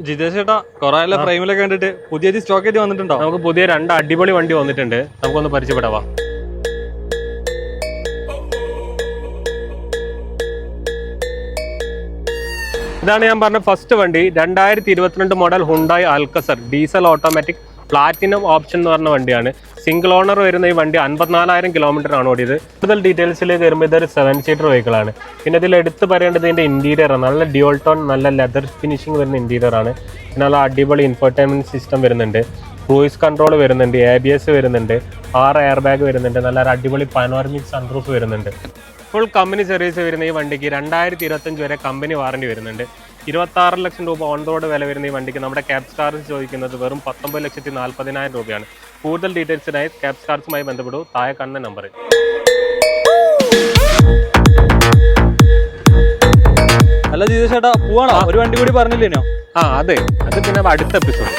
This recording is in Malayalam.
ജിതേഷ് ചേട്ടാ കൊറേ ഫ്രെയിമിലൊക്കെ കണ്ടിട്ട് പുതിയ സ്റ്റോക്ക് ആയിട്ട് വന്നിട്ടുണ്ടോ? നമുക്ക് പുതിയ 2 അടിപൊളി വണ്ടി വന്നിട്ടുണ്ട്, നമുക്കൊന്ന് പരിചയപ്പെടാവാ. ഇതാണ് ഞാൻ പറഞ്ഞ ഫസ്റ്റ് വണ്ടി. 2022 model Hyundai അൽക്കസർ diesel automatic platinum option എന്ന് പറഞ്ഞ വണ്ടിയാണ്. സിംഗിൾ ഓണർ വരുന്ന ഈ വണ്ടി 54,000 കിലോമീറ്റർ ആണ് ഓടിയത്. കൂടുതൽ ഡീറ്റെയിൽസിലേക്ക് വരുമ്പോൾ ഇതൊരു 7 സീറ്റർ വെഹിക്കിൾ ആണ്. പിന്നെ ഇതിൽ എടുത്ത് പറയേണ്ടത് ഇതിൻ്റെ ഇന്റീരിയർ ആണ്. നല്ല ഡ്യുവൽ ടോൺ, നല്ല ലെതർ ഫിനിഷിംഗ് വരുന്ന ഇന്റീരിയർ ആണ്. പിന്നെ നല്ല അടിപൊളി ഇൻഫോർടൈൻമെന്റ് സിസ്റ്റം വരുന്നുണ്ട്, ക്രൂയിസ് കൺട്രോൾ വരുന്നുണ്ട്, ABS വരുന്നുണ്ട്, 6 എയർ ബാഗ് വരുന്നുണ്ട്, നല്ല അടിപൊളി പാനോറമിക് സൺറൂഫ് വരുന്നുണ്ട്. ഫുൾ കമ്പനി സർവീസ് വരുന്ന ഈ വണ്ടിക്ക് 2025 വരെ കമ്പനി വാറണ്ടി വരുന്നുണ്ട്. 26 ലക്ഷം രൂപ ഓൺ റോഡ് വില വരുന്ന ഈ വണ്ടിക്ക് നമ്മുടെ ക്യാബ് സ്റ്റാർസ് ചോദിക്കുന്നത് വെറും 19,40,000 രൂപയാണ്. കൂടുതൽ ഡീറ്റെയിൽസിനായി ക്യാബ് സ്റ്റാർസുമായി ബന്ധപ്പെടൂ, താഴെ കാണുന്ന നമ്പറിൽ. അല്ല ജിതേഷ് ചേട്ടാ പോവാണോ? ഒരു വണ്ടി കൂടി പറഞ്ഞില്ലേനോ? അതെ, അത് പിന്നെ അടുത്ത എപ്പിസോഡ്.